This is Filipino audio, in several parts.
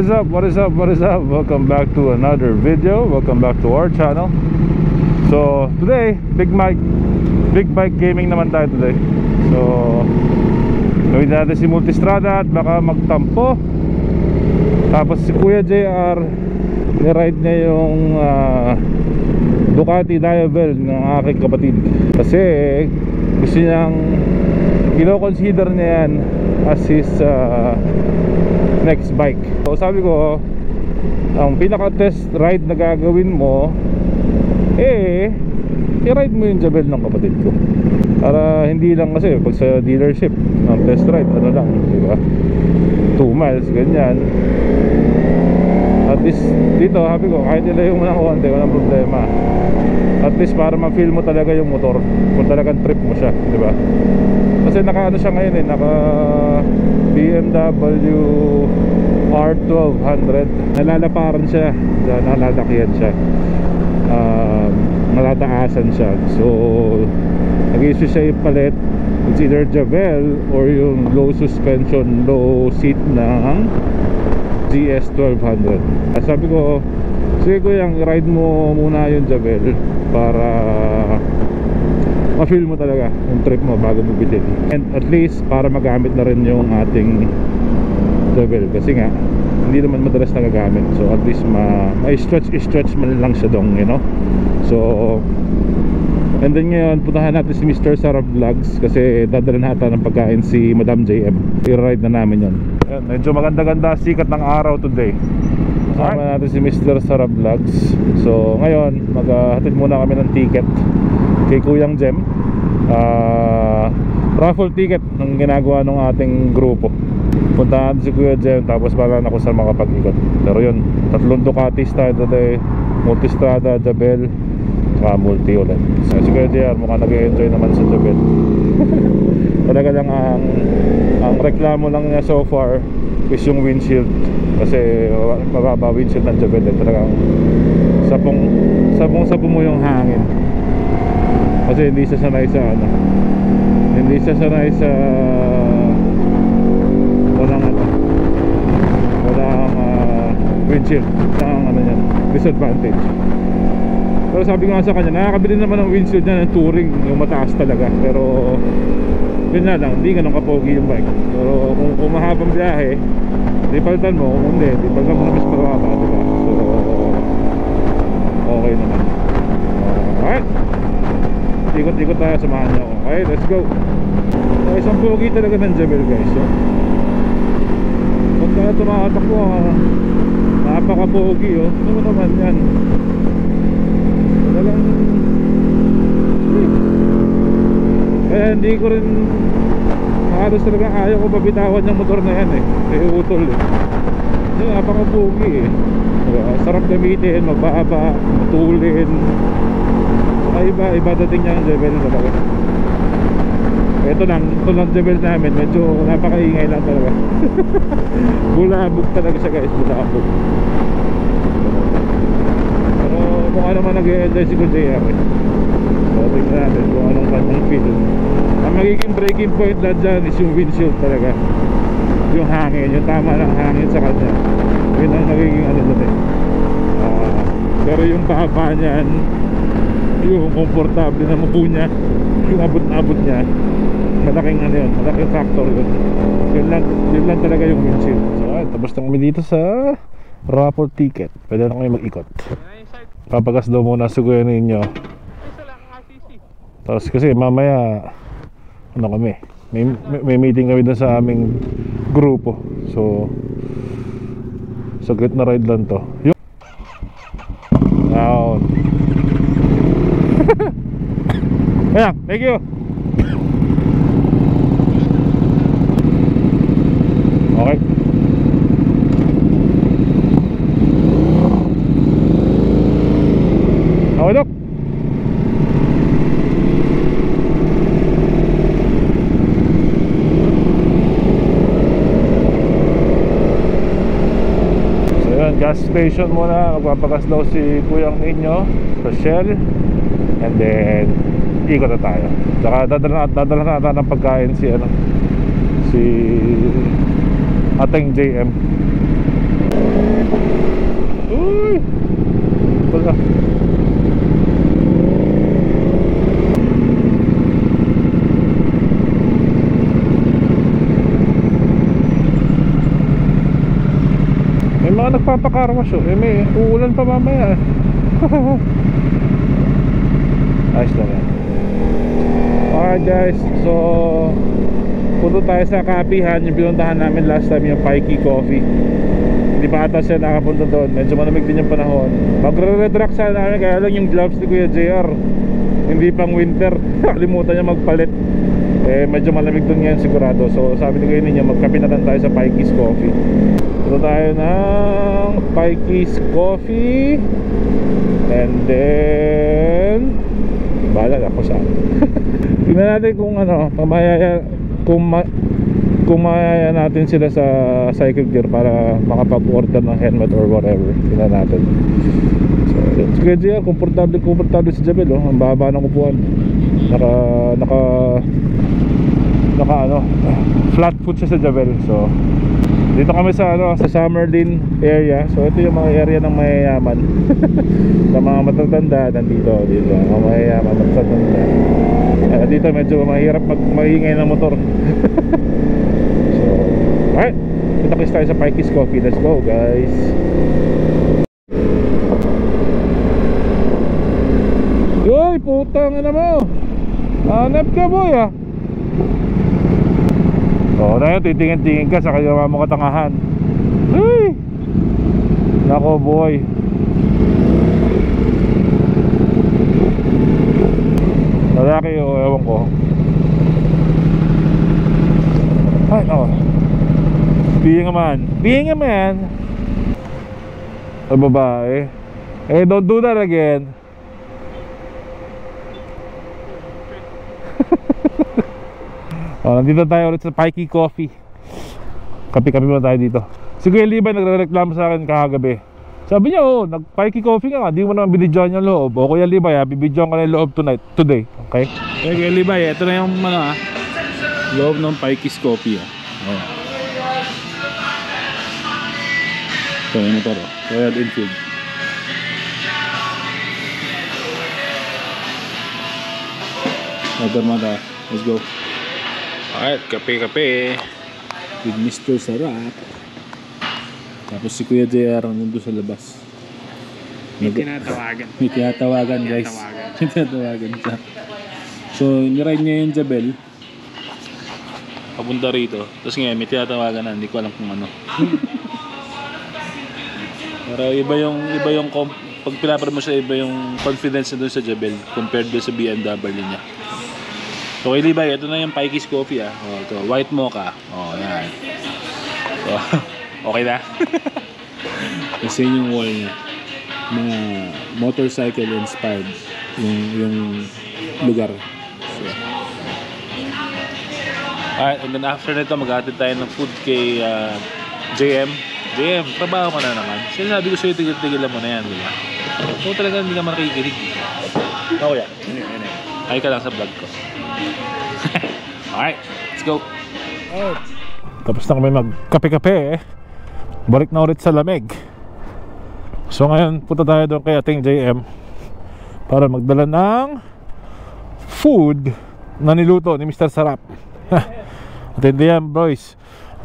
is up? What is up? What is up? Welcome back to another video. Welcome back to our channel. So today, big bike gaming naman tayo today. So gawin natin si Multistrada at baka magtampo. Tapos si Kuya JR, i-ride niya yung Ducati Diavel ng aking kapatid. Kasi gusto niyang kino-consider niya yan as his next bike. So sabi ko, ang pinaka test ride na gagawin mo i-ride mo yung Javel ng kapatid ko. Para hindi lang, kasi pag sa dealership ang test ride ano lang, diba, 2 miles ganyan. At least dito sabi ko, kahit ilayo mo ng konti, walang problema. At least para ma-feel mo talaga yung motor, kung talagang trip mo siya, diba? Kasi naka ano siya ngayon naka BMW R1200. Nalalaparan siya, nalalakyan siya, nalataasan siya. So nag-issue siya ipalit, it's either Javel or yung low suspension, low seat ng GS 1200. Sabi ko, sige ko yung ride mo muna yung Javel para ma-feel mo talaga yung trip mo bago mo bitin. And at least para magamit na rin yung ating Javel, kasi nga hindi naman madalas nagagamit. So at least ma-stretch man lang siya dong, you know. So and then ngayon puntahan natin si Mr. Sarap Vlogs kasi dadala natin ng pagkain si Madam JM. I-ride na namin yun. Ayan, medyo maganda-ganda sikat ng araw today. Kasama natin si Mr. Sarap Vlogs. So ngayon maghahatid muna kami ng ticket kay Kuyang Jem, raffle ticket ng ginagawa ng ating grupo. Puntahan si Kuya Jem, tapos bala na ako sa makapag-ikot. Pero yun, 3 Ducatis tayo today, Multistrada, Javel, saka Multi ulit. So si Kuya JR mukhang nag-enjoy naman sa Javel. Talaga lang ang reklamo lang niya so far is yung windshield. Kasi mababa windshield ng Javel, talagang sabong mo yung hangin. Kasi hindi siya sanay sa hindi siya sanay sa walang windshield, ang yan, disadvantage. Pero sabi nga sa kanya, nakakabili naman ng windshield niya ng touring, yung mataas talaga. Pero yun na lang, hindi ganun kapogi yung bike. Pero kung mahabang biyahe, di palitan mo. Kung hindi, di palitan mo na mas mababa, diba? So okay naman. Alright, ikot-ikot tayo, samahan niyo ako. Okay, let's go. So, isang pogi talaga ng Javel, guys. So pagka tumatakbo, napaka-pogi, oh. Ano naman yan? Talagang kaya hindi ko rin halos talaga ayaw ko mabitawan yung motor na yan kaya utol kasi napaka-pogi sarap gamitin, mababa, matulin. Iba dating niya ang Javel talaga. Ito lang Javel namin, medyo napakaingay lang talaga. Bulabog talaga siya, guys, bulabog. Pero kung ano man nag-e-enjoy si JR so tignan natin kung anong kanyang feel. Ang magiging breaking point na dyan is yung windshield talaga, yung hangin, yung tama ng hangin sa kanya. Yun ang magiging ano dyan pero yung baba niyan, yung komportable na mupo niya, yung abot-abot niya, malaking ano yun, malaking factor yun. Yun lang talaga yung windshield. So tapos na kami dito sa raffle ticket. Pwede na kami mag-ikot. Papagas daw muna suguyan ninyo. Tapos kasi mamaya ano kami, may meeting kami dun sa aming grupo. So saglit na ride lang to. Down. Ayan, thank you. Okay. Okay, Dok. So yun, gas station muna. Magpapagas daw si Kuyang ninyo sa Shell. And then ikot na tayo. Saka dadala na ng pagkain si si ating JM. Uy! Wala. May mga nagpapakarwas oh. May uulan pa mamaya. Ayos lang yan. Alright guys, so punto tayo sa kapihan. Yung pinuntahan namin last time, yung Pikey Coffee. Hindi pa ata siya nakapunta doon. Medyo malamig din yung panahon. Magre-redract sana namin, kaya lang yung gloves ni Kuya JR hindi pang winter. Kalimutan niya magpalit. Medyo malamig doon ngayon sigurado. So sabi ni Kuya ninyo, magkape na lang tayo sa Pikey's Coffee. Punto tayo ng Pikey's Coffee. And then bahala ako sa tingnan natin kung ano, kung mayaya natin sila sa Cycle Gear para makapag-order ng helmet or whatever. Tingnan natin. So, it's good siya, komportable si Jabel oh. Ang baba ng upuan. Naka ano, flat foot siya sa Jabel. So, dito kami sa ano, sa Summerlin area. So, ito yung mga area ng mayayaman. Sa mga matatanda dito. Mga mayayaman, matatanda. Dito medyo mahirap maingay ng motor. So, alright, kita-kits tayo sa Pikey's Coffee. Let's go guys. Yoy, putang ina mo. Hanap ka boy ah. So na yun, titingin-tingin ka sa kaya mo katangahan. Hey! Nako boy. Lalaki o ewan ko. Ay no. Being a man. Sa babae. Don't do that again. Nandito tayo ulit sa Pikey Coffee. Kape-kape muna tayo dito. Si Kuya Liban nagre-reklamo sa akin kagabi. Sabi niya, nag-Pikey Coffee ka nga, di mo naman binidyoan yung loob. O Kuya Libay, bibidyoan ka na yung loob today. Okay? Kuya Libay, ito na yung loob ng Pikey's Coffee. Ito yung motor. Royal Enfield. Let's go. Alright, kape-kape with Mr. Sarap. Tapos si Kuya JR nandun sa labas. May tinatawagan. May tinatawagan guys. May tinatawagan siya. So, niride niya yung Jabel papunta rito. Tapos ngayon may tinatawagan na, hindi ko alam kung ano. Pero iba yung pag pinapar mo siya, iba yung confidence na dun sa Jabel compared dun sa BMW niya. So kay Libay, ito na yung Pikey's Coffee ito, white mocha. Yan. So, okay na. Kasi yung wall niya, mga motorcycle inspired yung lugar. So, alright, and then after nito mag-aatid tayo ng food kay JM, trabaho mo na naman. Sinasabi ko sa'yo, tigil-tigilan mo na yan, di ba? So talaga hindi ka makikinig. Ako yan. Ay ka lang sa vlog ko. Alright, let's go. Alright. Tapos na kami magkape-kape. Balik na ulit sa lamig. So ngayon punta tayo doon kay ating JM para magdala ng food na niluto ni Mr. Sarap. At hindi yan boys.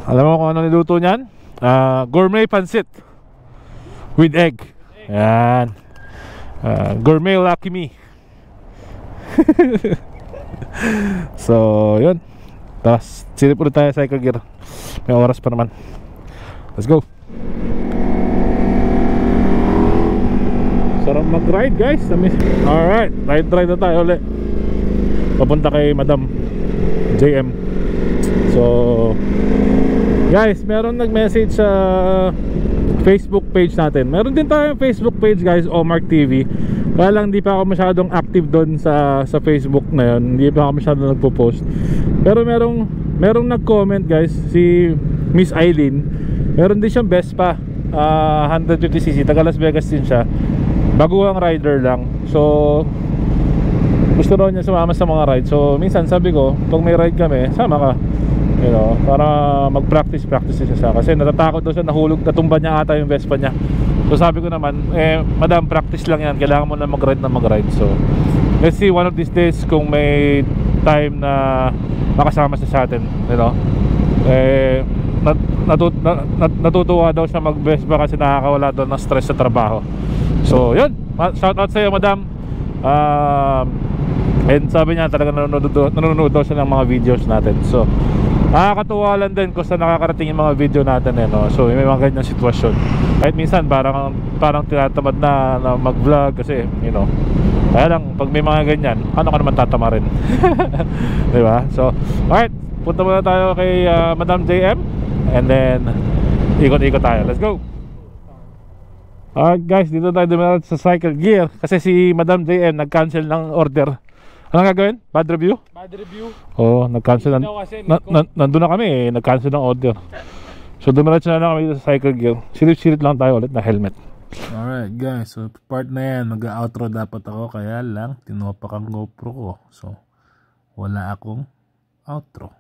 Alam mo kung ano niluto niyan? Gourmet pancit with egg. Yan. Gourmet Lucky Me. So yun. Tapos silip ulit tayo sa Cycle Gear. May oras pa naman. Let's go. Sarap mag-ride guys. Alright, ride na tayo ulit. Papunta kay Madam JM. So guys, meron nag-message sa Facebook page natin. Meron din tayong Facebook page guys, Omark TV. Kaya lang hindi pa ako masyadong active doon sa Facebook na yun. Hindi pa ako masyadong nagpo-post. Pero merong nag-comment guys, si Miss Eileen. Meron din siyang Vespa 150cc, taga Las Vegas din siya. Baguhang rider lang. So gusto raw niya sumama sa mga ride. So minsan sabi ko, pag may ride kami, sama ka. You know, para mag-practice siya kasi natatakot daw siya, nahulog, natumba niya ata yung Vespa niya. So sabi ko naman, madam, practice lang yan, kailangan mo na mag-ride. So let's see one of these days kung may time na makasama siya sa atin, you know. Natutuwa daw siya mag-Vespa kasi nakakawala daw ng stress sa trabaho. So yun, shout out sa iyo, madam. And sabi niya talaga nanonood daw siya ng mga videos natin. So nakakatuwa lang din kung saan nakakarating yung mga video natin, no? So may mga ganyang sitwasyon. Kahit minsan parang tinatamad na mag-vlog kasi, you know. Kaya lang pag may mga ganyan, ano ka naman tatama rin. Diba? So alright, punta muna tayo kay Madam JM, and then ikot-ikot tayo. Let's go. Alright guys, dito tayo dumiretso sa Cycle Gear kasi si Madam JM nag-cancel ng order. Anong gagawin? Bad review? Bad review. Oo, nag-cancel nandun na kami nag-cancel ng order. So dumiretso na lang kami dito sa Cycle Gear. Silip-silip lang tayo ulit na helmet. Alright guys, so part na yan, mag-outro dapat ako, kaya lang tinopak ang GoPro ko. So wala akong outro.